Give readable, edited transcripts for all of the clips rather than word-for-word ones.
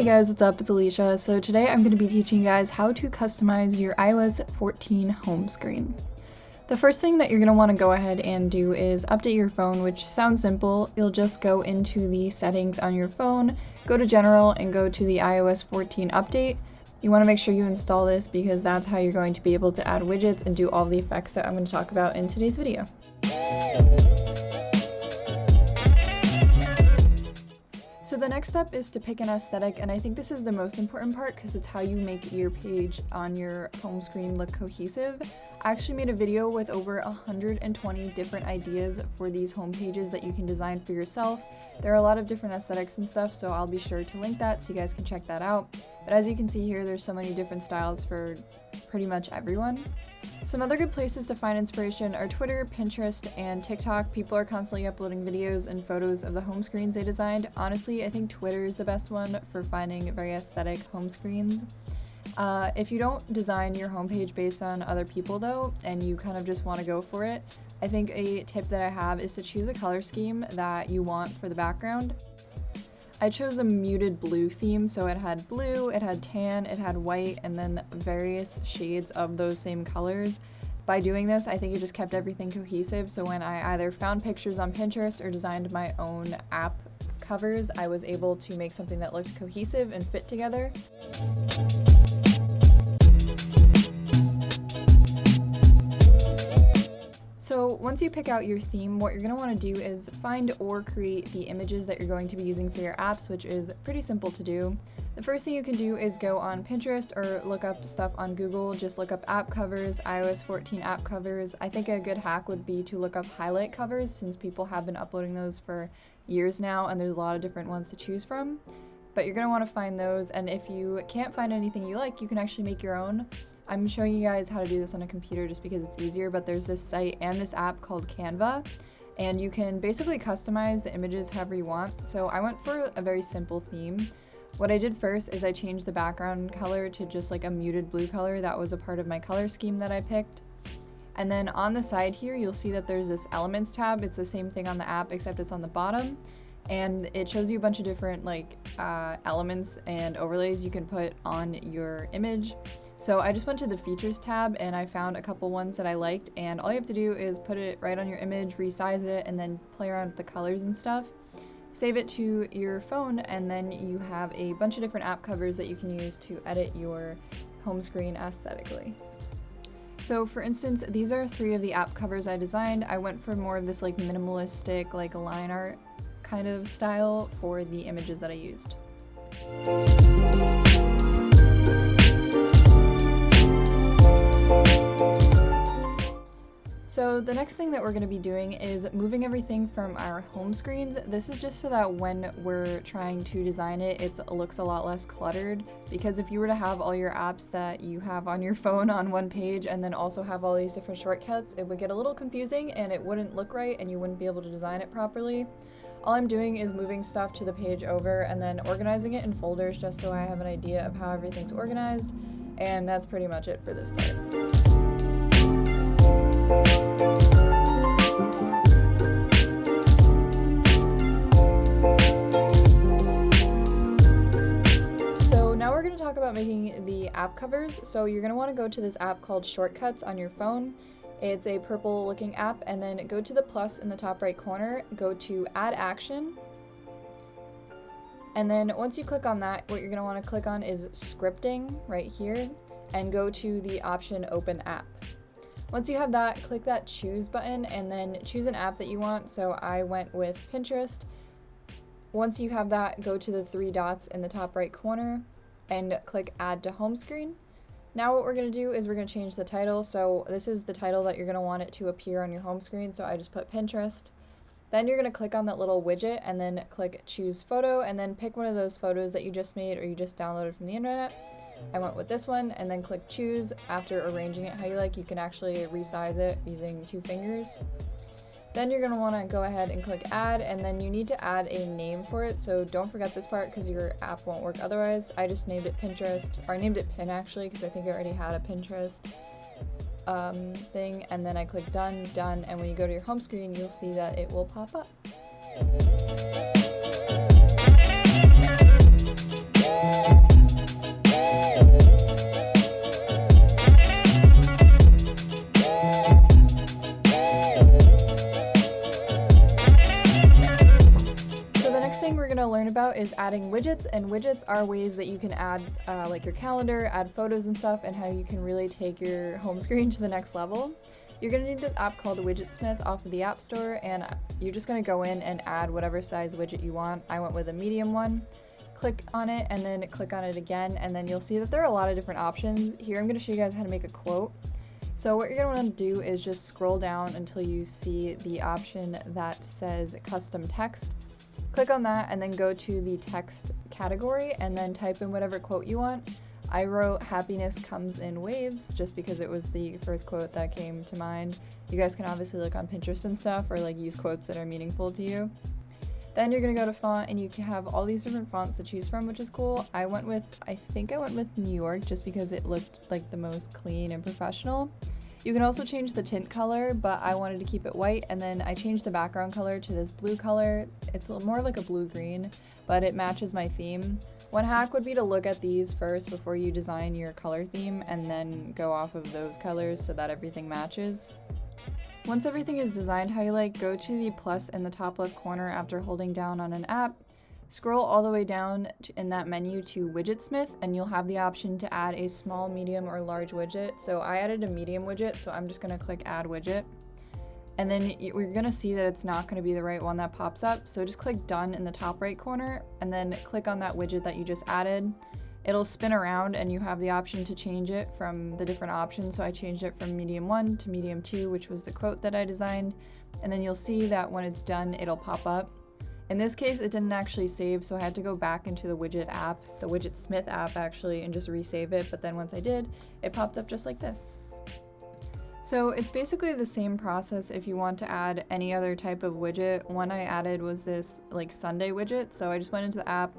guys, what's up? It's Alicia. So today I'm going to be teaching you guys how to customize your iOS 14 home screen. The first thing that you're going to want to go ahead and do is update your phone, which sounds simple. You'll just go into the settings on your phone, go to general, and go to the iOS 14 update. You want to make sure you install this because that's how you're going to be able to add widgets and do all the effects that I'm going to talk about in today's video. So the next step is to pick an aesthetic, and I think this is the most important part because it's how you make your page on your home screen look cohesive. I actually made a video with over 120 different ideas for these home pages that you can design for yourself. There are a lot of different aesthetics and stuff, so I'll be sure to link that so you guys can check that out. But as you can see here, there's so many different styles for pretty much everyone. Some other good places to find inspiration are Twitter, Pinterest, and TikTok. People are constantly uploading videos and photos of the home screens they designed. Honestly, I think Twitter is the best one for finding very aesthetic home screens. If you don't design your homepage based on other people though, and you kind of just want to go for it, I think a tip that I have is to choose a color scheme that you want for the background. I chose a muted blue theme, so it had blue, it had tan, it had white, and then various shades of those same colors. By doing this, I think it just kept everything cohesive, so when I either found pictures on Pinterest or designed my own app covers, I was able to make something that looked cohesive and fit together. So once you pick out your theme, what you're going to want to do is find or create the images that you're going to be using for your apps, which is pretty simple to do. The first thing you can do is go on Pinterest or look up stuff on Google. Just look up app covers, iOS 14 app covers. I think a good hack would be to look up highlight covers since people have been uploading those for years now and there's a lot of different ones to choose from. But you're going to want to find those, and if you can't find anything you like, you can actually make your own. I'm showing you guys how to do this on a computer just because it's easier, but there's this site and this app called Canva, and you can basically customize the images however you want. So I went for a very simple theme. What I did first is I changed the background color to just like a muted blue color. That was a part of my color scheme that I picked. And then on the side here, you'll see that there's this elements tab. It's the same thing on the app, except it's on the bottom. And it shows you a bunch of different elements and overlays you can put on your image. So I just went to the features tab and I found a couple ones that I liked, and all you have to do is put it right on your image, resize it, and then play around with the colors and stuff. Save it to your phone, and then you have a bunch of different app covers that you can use to edit your home screen aesthetically. So for instance, these are 3 of the app covers I designed. I went for more of this like minimalistic like line art kind of style for the images that I used. So the next thing that we're going to be doing is moving everything from our home screens. This is just so that when we're trying to design it, it looks a lot less cluttered, because if you were to have all your apps that you have on your phone on one page and then also have all these different shortcuts, it would get a little confusing and it wouldn't look right and you wouldn't be able to design it properly. All I'm doing is moving stuff to the page over and then organizing it in folders just so I have an idea of how everything's organized, and that's pretty much it for this part. So now we're going to talk about making the app covers. So you're going to want to go to this app called Shortcuts on your phone. It's a purple looking app, and then go to the plus in the top right corner, go to Add Action, and then once you click on that, what you're going to want to click on is Scripting right here, and go to the option Open App. Once you have that, click that Choose button and then choose an app that you want. So I went with Pinterest. Once you have that, go to the 3 dots in the top right corner and click Add to Home Screen. Now what we're going to do is we're going to change the title. So this is the title that you're going to want it to appear on your home screen. So I just put Pinterest. Then you're going to click on that little widget and then click Choose Photo, and then pick one of those photos that you just made or you just downloaded from the internet. I went with this one, and then click Choose. After arranging it how you like, you can actually resize it using 2 fingers. Then you're going to want to go ahead and click Add, and then you need to add a name for it, so don't forget this part because your app won't work otherwise. I just named it Pinterest, or I named it Pin actually because I think I already had a Pinterest thing, and then I click Done, and when you go to your home screen, you'll see that it will pop up. thing we're going to learn about is adding widgets, and widgets are ways that you can add like your calendar, add photos and stuff, and how you can really take your home screen to the next level. You're going to need this app called widgetsmith off of the App Store, and you're just going to go in and add whatever size widget you want. I went with a medium one. Click on it and then click on it again, and then you'll see that there are a lot of different options. Here I'm going to show you guys how to make a quote. So what you're going to want to do is just scroll down until you see the option that says custom text. Click on that and then go to the text category and then type in whatever quote you want. I wrote "happiness comes in waves" just because it was the first quote that came to mind. You guys can obviously look on Pinterest and stuff or like use quotes that are meaningful to you. Then you're going to go to font and you can have all these different fonts to choose from, which is cool. I think I went with New York just because it looked like the most clean and professional. You can also change the tint color, but I wanted to keep it white, and then I changed the background color to this blue color. It's more like a blue-green, but it matches my theme. One hack would be to look at these first before you design your color theme, and then go off of those colors so that everything matches. Once everything is designed how you like, go to the plus in the top left corner after holding down on an app. Scroll all the way down in that menu to widgetsmith, and you'll have the option to add a small, medium, or large widget. So I added a medium widget, so I'm just going to click add widget. And then we're going to see that it's not going to be the right one that pops up. So just click done in the top right corner and then click on that widget that you just added. It'll spin around and you have the option to change it from the different options. So I changed it from medium 1 to medium 2, which was the quote that I designed. And then you'll see that when it's done, it'll pop up. In this case, it didn't actually save, so I had to go back into the widget app, the widgetsmith app actually, and just resave it. But then once I did, it popped up just like this. So it's basically the same process if you want to add any other type of widget. One I added was this like Sunday widget. So I just went into the app,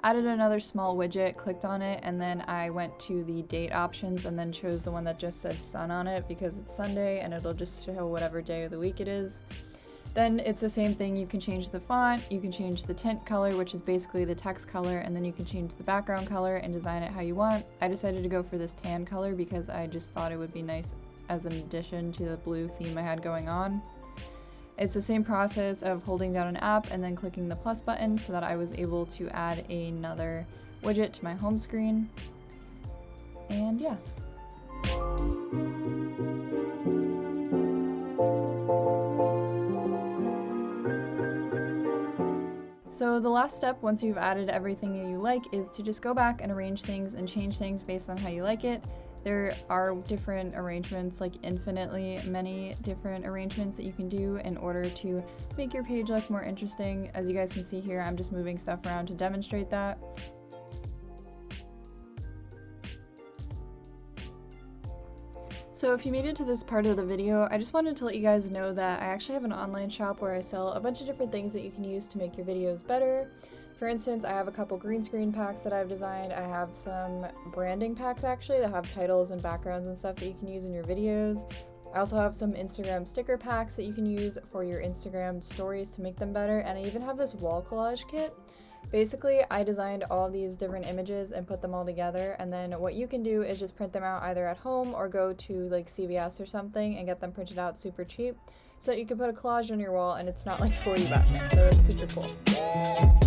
added another small widget, clicked on it, and then I went to the date options and then chose the one that just said sun on it because it's Sunday and it'll just show whatever day of the week it is. Then it's the same thing. You can change the font, you can change the tint color, which is basically the text color, and then you can change the background color and design it how you want. I decided to go for this tan color because I just thought it would be nice as an addition to the blue theme I had going on. It's the same process of holding down an app and then clicking the plus button so that I was able to add another widget to my home screen. And yeah. So the last step, once you've added everything that you like, is to just go back and arrange things and change things based on how you like it. There are different arrangements, like infinitely many different arrangements that you can do in order to make your page look more interesting. As you guys can see here, I'm just moving stuff around to demonstrate that. So if you made it to this part of the video, I just wanted to let you guys know that I actually have an online shop where I sell a bunch of different things that you can use to make your videos better. For instance, I have a couple green screen packs that I've designed. I have some branding packs actually that have titles and backgrounds and stuff that you can use in your videos. I also have some Instagram sticker packs that you can use for your Instagram stories to make them better, and I even have this wall collage kit. Basically, I designed all these different images and put them all together, and then what you can do is just print them out either at home or go to like CVS or something and get them printed out super cheap so that you can put a collage on your wall and it's not like $40, so it's super cool.